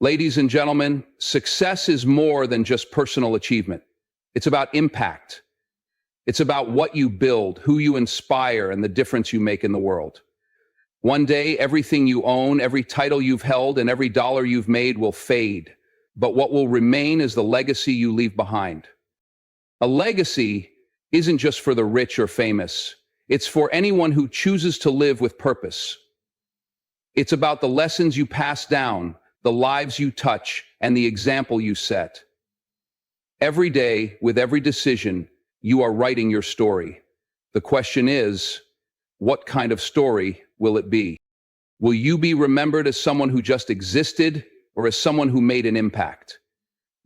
Ladies and gentlemen, success is more than just personal achievement. It's about impact. It's about what you build, who you inspire, and the difference you make in the world. One day, everything you own, every title you've held, and every dollar you've made will fade. But what will remain is the legacy you leave behind. A legacy isn't just for the rich or famous. It's for anyone who chooses to live with purpose. It's about the lessons you pass down, the lives you touch, and the example you set. Every day, with every decision, you are writing your story. The question is, what kind of story will it be? Will you be remembered as someone who just existed or as someone who made an impact?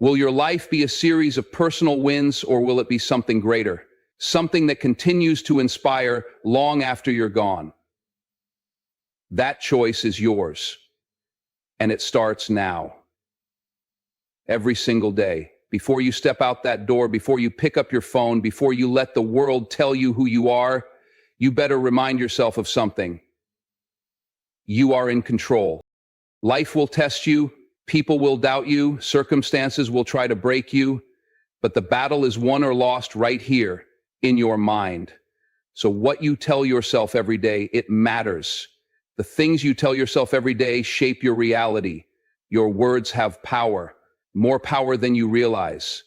Will your life be a series of personal wins, or will it be something greater, something that continues to inspire long after you're gone? That choice is yours, and it starts now. Every single day, before you step out that door, before you pick up your phone, before you let the world tell you who you are, you better remind yourself of something. You are in control. Life will test you, people will doubt you, circumstances will try to break you, but the battle is won or lost right here in your mind. So what you tell yourself every day, it matters. The things you tell yourself every day shape your reality. Your words have power, more power than you realize.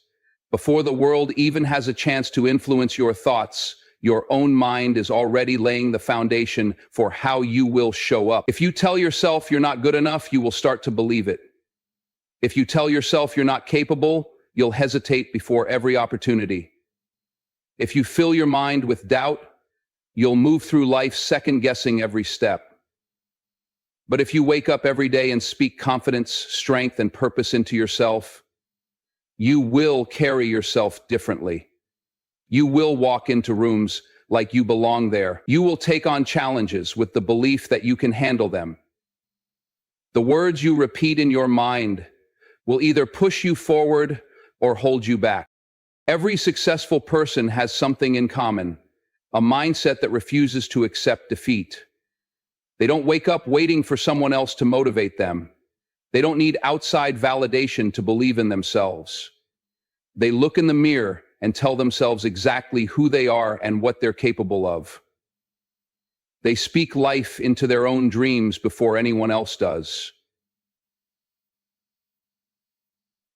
Before the world even has a chance to influence your thoughts, your own mind is already laying the foundation for how you will show up. If you tell yourself you're not good enough, you will start to believe it. If you tell yourself you're not capable, you'll hesitate before every opportunity. If you fill your mind with doubt, you'll move through life second-guessing every step. But if you wake up every day and speak confidence, strength, and purpose into yourself, you will carry yourself differently. You will walk into rooms like you belong there. You will take on challenges with the belief that you can handle them. The words you repeat in your mind will either push you forward or hold you back. Every successful person has something in common, a mindset that refuses to accept defeat. They don't wake up waiting for someone else to motivate them. They don't need outside validation to believe in themselves. They look in the mirror and tell themselves exactly who they are and what they're capable of. They speak life into their own dreams before anyone else does.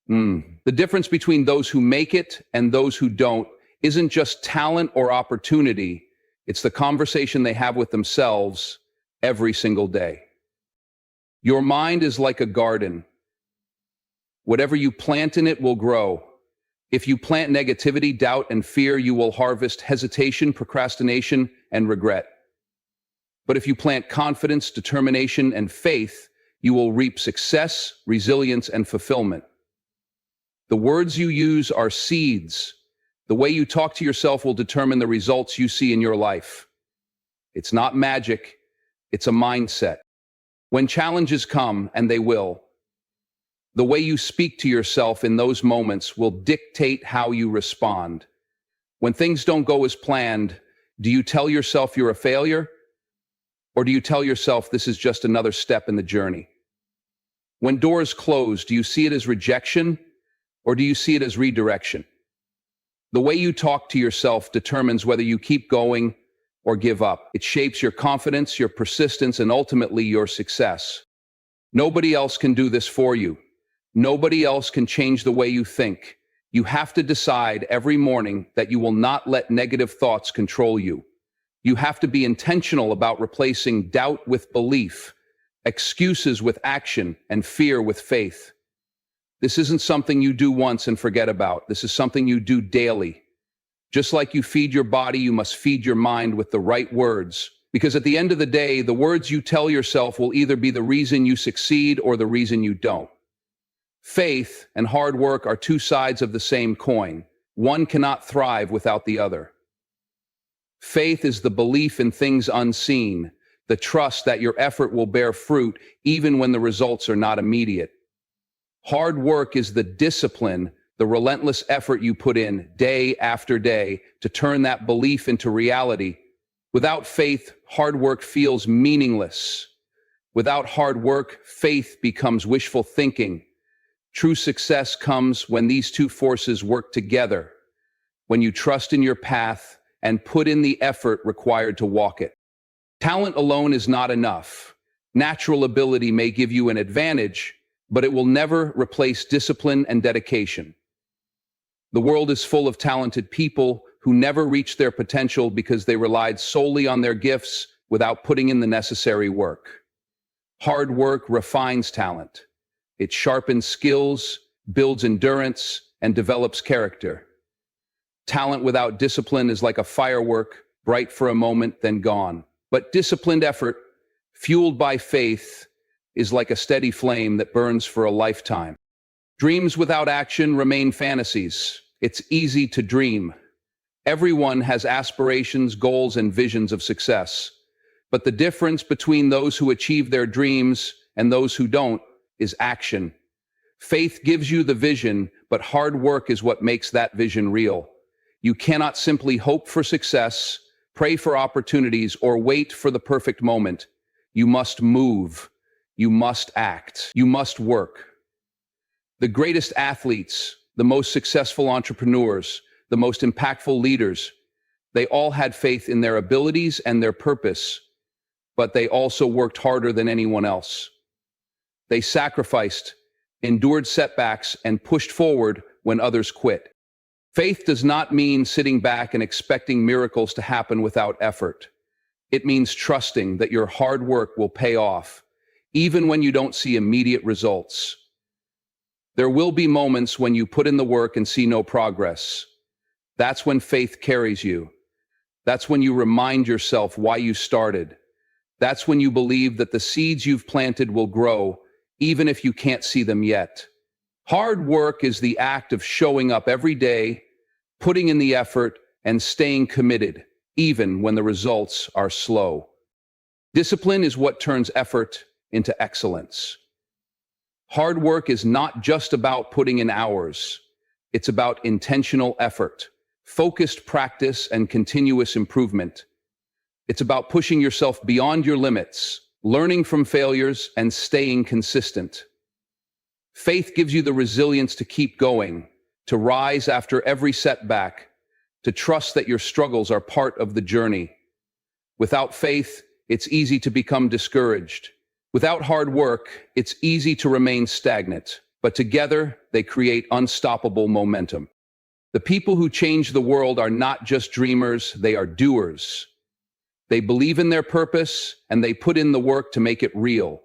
The difference between those who make it and those who don't isn't just talent or opportunity. It's the conversation they have with themselves every single day. Your mind is like a garden. Whatever you plant in it will grow. If you plant negativity, doubt, and fear, you will harvest hesitation, procrastination, and regret. But if you plant confidence, determination, and faith, you will reap success, resilience, and fulfillment. The words you use are seeds. The way you talk to yourself will determine the results you see in your life. It's not magic. It's a mindset. When challenges come, and they will, the way you speak to yourself in those moments will dictate how you respond. When things don't go as planned, do you tell yourself you're a failure? Or do you tell yourself this is just another step in the journey? When doors close, do you see it as rejection, or do you see it as redirection? The way you talk to yourself determines whether you keep going or give up. It shapes your confidence, your persistence, and ultimately your success. Nobody else can do this for you. Nobody else can change the way you think. You have to decide every morning that you will not let negative thoughts control you. You have to be intentional about replacing doubt with belief, excuses with action, and fear with faith. This isn't something you do once and forget about. This is something you do daily. Just like you feed your body, you must feed your mind with the right words. Because at the end of the day, the words you tell yourself will either be the reason you succeed or the reason you don't. Faith and hard work are two sides of the same coin. One cannot thrive without the other. Faith is the belief in things unseen, the trust that your effort will bear fruit even when the results are not immediate. Hard work is the discipline, the relentless effort you put in day after day to turn that belief into reality. Without faith, hard work feels meaningless. Without hard work, faith becomes wishful thinking. True success comes when these two forces work together, when you trust in your path and put in the effort required to walk it. Talent alone is not enough. Natural ability may give you an advantage, but it will never replace discipline and dedication. The world is full of talented people who never reached their potential because they relied solely on their gifts without putting in the necessary work. Hard work refines talent. It sharpens skills, builds endurance, and develops character. Talent without discipline is like a firework, bright for a moment, then gone. But disciplined effort, fueled by faith, is like a steady flame that burns for a lifetime. Dreams without action remain fantasies. It's easy to dream. Everyone has aspirations, goals, and visions of success. But the difference between those who achieve their dreams and those who don't is action. Faith gives you the vision, but hard work is what makes that vision real. You cannot simply hope for success, pray for opportunities, or wait for the perfect moment. You must move. You must act. You must work. The greatest athletes, the most successful entrepreneurs, the most impactful leaders, they all had faith in their abilities and their purpose, but they also worked harder than anyone else. They sacrificed, endured setbacks, and pushed forward when others quit. Faith does not mean sitting back and expecting miracles to happen without effort. It means trusting that your hard work will pay off, even when you don't see immediate results. There will be moments when you put in the work and see no progress. That's when faith carries you. That's when you remind yourself why you started. That's when you believe that the seeds you've planted will grow, even if you can't see them yet. Hard work is the act of showing up every day, putting in the effort, and staying committed, even when the results are slow. Discipline is what turns effort into excellence. Hard work is not just about putting in hours. It's about intentional effort, focused practice, and continuous improvement. It's about pushing yourself beyond your limits, learning from failures, and staying consistent. Faith gives you the resilience to keep going, to rise after every setback, to trust that your struggles are part of the journey. Without faith, it's easy to become discouraged. Without hard work, it's easy to remain stagnant, but together they create unstoppable momentum. The people who change the world are not just dreamers, they are doers. They believe in their purpose, and they put in the work to make it real.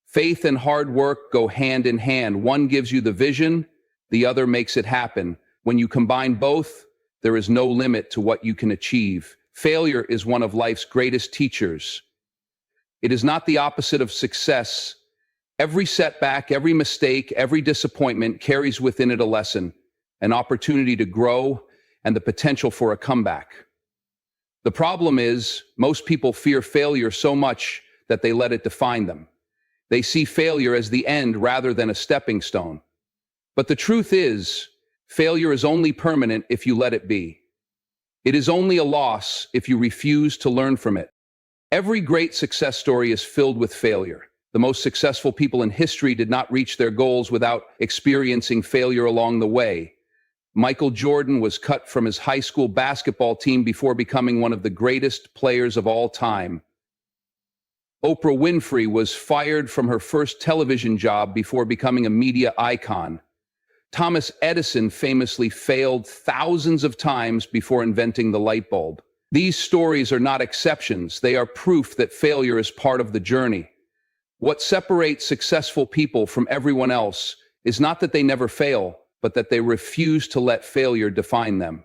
Faith and hard work go hand in hand. One gives you the vision, the other makes it happen. When you combine both, there is no limit to what you can achieve. Failure is one of life's greatest teachers. It is not the opposite of success. Every setback, every mistake, every disappointment carries within it a lesson, an opportunity to grow, and the potential for a comeback. The problem is, most people fear failure so much that they let it define them. They see failure as the end rather than a stepping stone. But the truth is, failure is only permanent if you let it be. It is only a loss if you refuse to learn from it. Every great success story is filled with failure. The most successful people in history did not reach their goals without experiencing failure along the way. Michael Jordan was cut from his high school basketball team before becoming one of the greatest players of all time. Oprah Winfrey was fired from her first television job before becoming a media icon. Thomas Edison famously failed thousands of times before inventing the light bulb. These stories are not exceptions. They are proof that failure is part of the journey. What separates successful people from everyone else is not that they never fail, but that they refuse to let failure define them.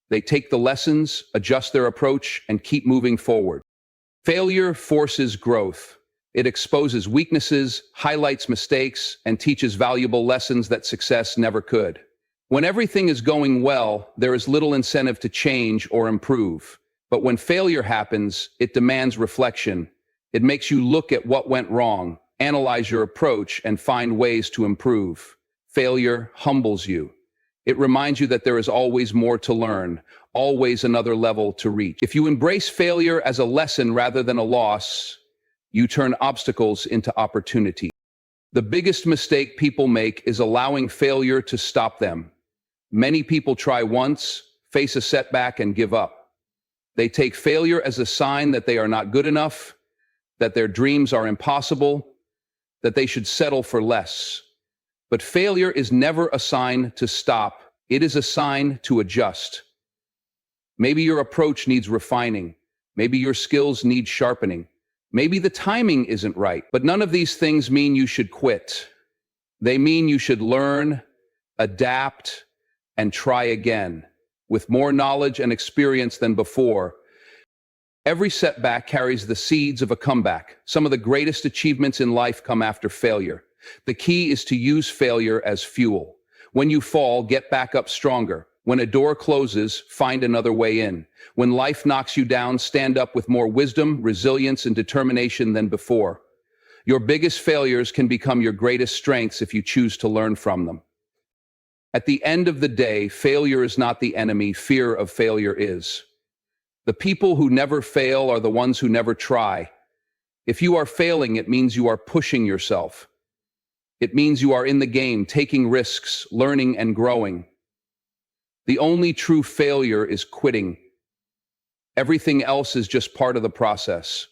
They take the lessons, adjust their approach, and keep moving forward. Failure forces growth. It exposes weaknesses, highlights mistakes, and teaches valuable lessons that success never could. When everything is going well, there is little incentive to change or improve. But when failure happens, it demands reflection. It makes you look at what went wrong, analyze your approach, and find ways to improve. Failure humbles you. It reminds you that there is always more to learn, always another level to reach. If you embrace failure as a lesson rather than a loss, You turn obstacles into opportunity. The biggest mistake people make is allowing failure to stop them. Many people try once, face a setback, and give up. They take failure as a sign that they are not good enough, that their dreams are impossible, that they should settle for less. But failure is never a sign to stop. It is a sign to adjust. Maybe your approach needs refining. Maybe your skills need sharpening. Maybe the timing isn't right. But none of these things mean you should quit. They mean you should learn, adapt, and try again, with more knowledge and experience than before. Every setback carries the seeds of a comeback. Some of the greatest achievements in life come after failure. The key is to use failure as fuel. When you fall, get back up stronger. When a door closes, find another way in. When life knocks you down, stand up with more wisdom, resilience, and determination than before. Your biggest failures can become your greatest strengths if you choose to learn from them. At the end of the day, failure is not the enemy, fear of failure is. The people who never fail are the ones who never try. If you are failing, it means you are pushing yourself. It means you are in the game, taking risks, learning and growing. The only true failure is quitting. Everything else is just part of the process.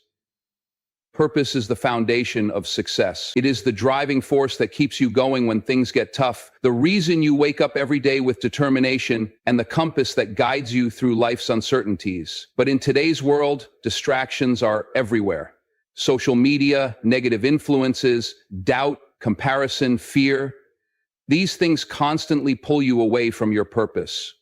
Purpose is the foundation of success. It is the driving force that keeps you going when things get tough, the reason you wake up every day with determination, and the compass that guides you through life's uncertainties. But in today's world, distractions are everywhere. Social media, negative influences, doubt, comparison, fear. These things constantly pull you away from your purpose.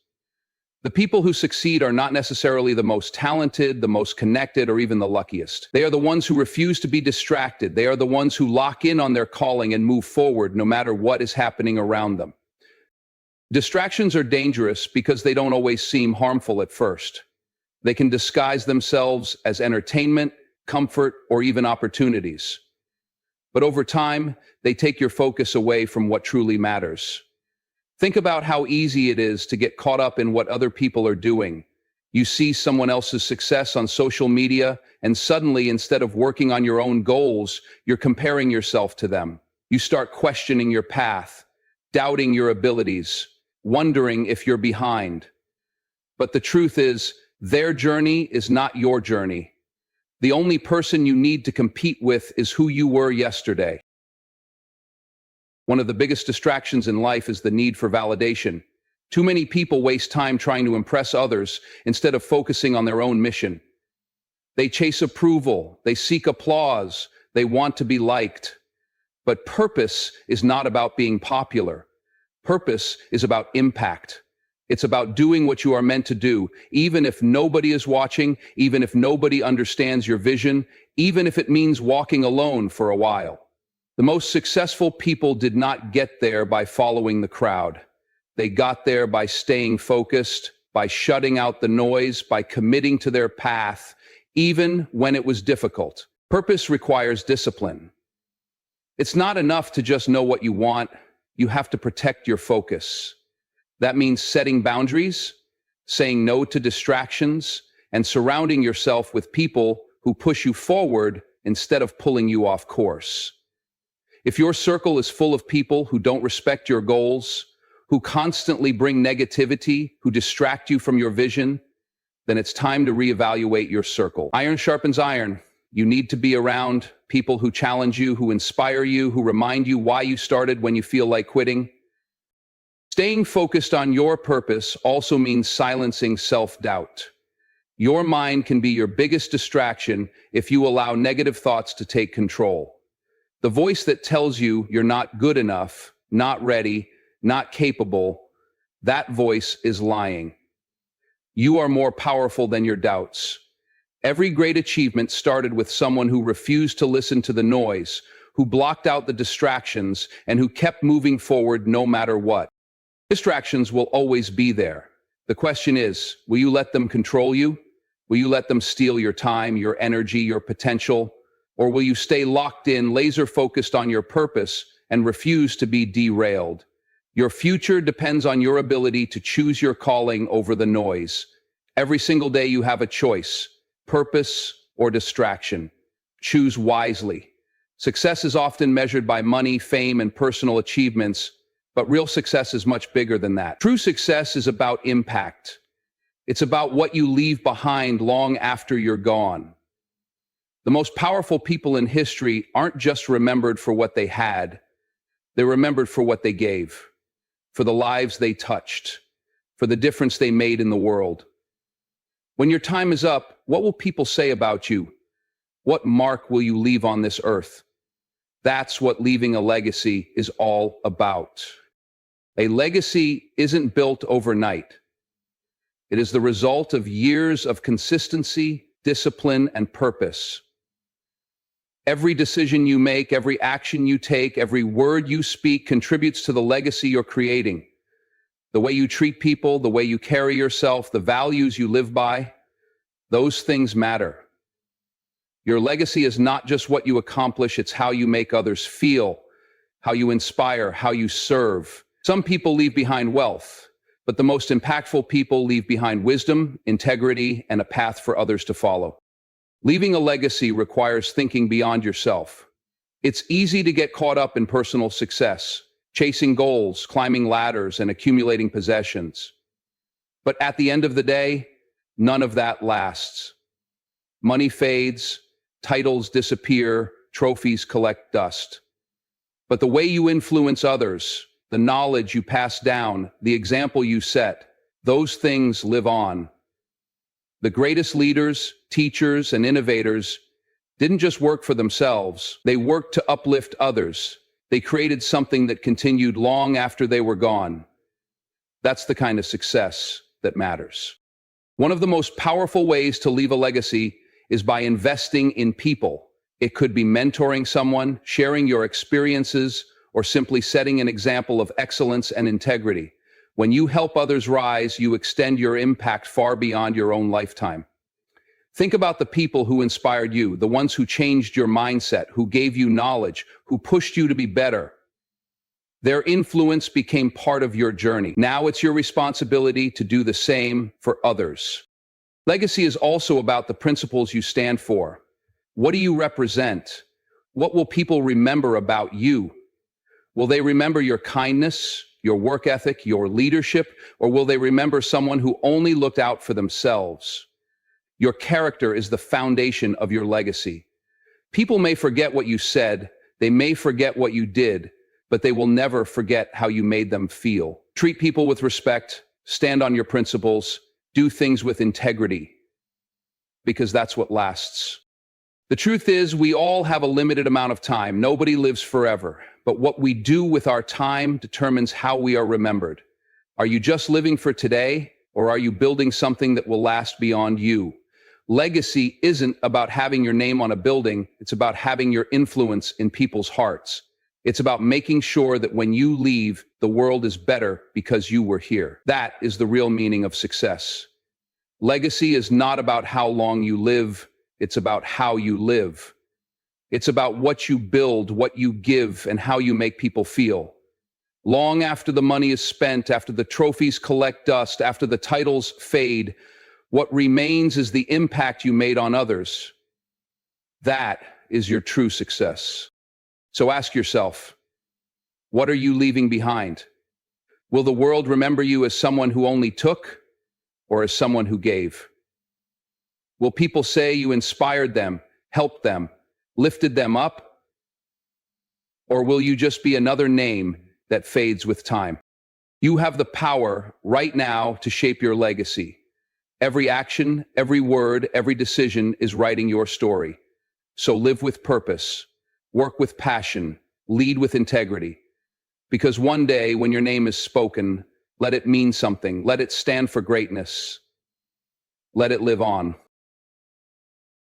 The people who succeed are not necessarily the most talented, the most connected, or even the luckiest. They are the ones who refuse to be distracted. They are the ones who lock in on their calling and move forward no matter what is happening around them. Distractions are dangerous because they don't always seem harmful at first. They can disguise themselves as entertainment, comfort, or even opportunities. But over time, they take your focus away from what truly matters. Think about how easy it is to get caught up in what other people are doing. You see someone else's success on social media, and suddenly, instead of working on your own goals, you're comparing yourself to them. You start questioning your path, doubting your abilities, wondering if you're behind. But the truth is, their journey is not your journey. The only person you need to compete with is who you were yesterday. One of the biggest distractions in life is the need for validation. Too many people waste time trying to impress others instead of focusing on their own mission. They chase approval, they seek applause, they want to be liked. But purpose is not about being popular. Purpose is about impact. It's about doing what you are meant to do, even if nobody is watching, even if nobody understands your vision, even if it means walking alone for a while. The most successful people did not get there by following the crowd. They got there by staying focused, by shutting out the noise, by committing to their path, even when it was difficult. Purpose requires discipline. It's not enough to just know what you want. You have to protect your focus. That means setting boundaries, saying no to distractions, and surrounding yourself with people who push you forward instead of pulling you off course. If your circle is full of people who don't respect your goals, who constantly bring negativity, who distract you from your vision, then it's time to reevaluate your circle. Iron sharpens iron. You need to be around people who challenge you, who inspire you, who remind you why you started when you feel like quitting. Staying focused on your purpose also means silencing self-doubt. Your mind can be your biggest distraction if you allow negative thoughts to take control. The voice that tells you you're not good enough, not ready, not capable, that voice is lying. You are more powerful than your doubts. Every great achievement started with someone who refused to listen to the noise, who blocked out the distractions, and who kept moving forward no matter what. Distractions will always be there. The question is, will you let them control you? Will you let them steal your time, your energy, your potential? Or will you stay locked in, laser-focused on your purpose and refuse to be derailed? Your future depends on your ability to choose your calling over the noise. Every single day you have a choice, purpose or distraction. Choose wisely. Success is often measured by money, fame, and personal achievements, but real success is much bigger than that. True success is about impact. It's about what you leave behind long after you're gone. The most powerful people in history aren't just remembered for what they had, they're remembered for what they gave, for the lives they touched, for the difference they made in the world. When your time is up, what will people say about you? What mark will you leave on this earth? That's what leaving a legacy is all about. A legacy isn't built overnight. It is the result of years of consistency, discipline, and purpose. Every decision you make, every action you take, every word you speak contributes to the legacy you're creating. The way you treat people, the way you carry yourself, the values you live by, those things matter. Your legacy is not just what you accomplish, it's how you make others feel, how you inspire, how you serve. Some people leave behind wealth, but the most impactful people leave behind wisdom, integrity, and a path for others to follow. Leaving a legacy requires thinking beyond yourself. It's easy to get caught up in personal success, chasing goals, climbing ladders, and accumulating possessions. But at the end of the day, none of that lasts. Money fades, titles disappear, trophies collect dust. But the way you influence others, the knowledge you pass down, the example you set, those things live on. The greatest leaders, teachers, and innovators didn't just work for themselves, they worked to uplift others. They created something that continued long after they were gone. That's the kind of success that matters. One of the most powerful ways to leave a legacy is by investing in people. It could be mentoring someone, sharing your experiences, or simply setting an example of excellence and integrity. When you help others rise, you extend your impact far beyond your own lifetime. Think about the people who inspired you, the ones who changed your mindset, who gave you knowledge, who pushed you to be better. Their influence became part of your journey. Now it's your responsibility to do the same for others. Legacy is also about the principles you stand for. What do you represent? What will people remember about you? Will they remember your kindness, your work ethic, your leadership, or will they remember someone who only looked out for themselves? Your character is the foundation of your legacy. People may forget what you said, they may forget what you did, but they will never forget how you made them feel. Treat people with respect, stand on your principles, do things with integrity, because that's what lasts. The truth is, we all have a limited amount of time. Nobody lives forever. But what we do with our time determines how we are remembered. Are you just living for today, or are you building something that will last beyond you? Legacy isn't about having your name on a building. It's about having your influence in people's hearts. It's about making sure that when you leave, the world is better because you were here. That is the real meaning of success. Legacy is not about how long you live. It's about how you live. It's about what you build, what you give, and how you make people feel. Long after the money is spent, after the trophies collect dust, after the titles fade, what remains is the impact you made on others. That is your true success. So ask yourself, what are you leaving behind? Will the world remember you as someone who only took, or as someone who gave? Will people say you inspired them, helped them, lifted them up? Or will you just be another name that fades with time? You have the power right now to shape your legacy. Every action, every word, every decision is writing your story. So live with purpose, work with passion, lead with integrity. Because one day when your name is spoken, let it mean something. Let it stand for greatness. Let it live on.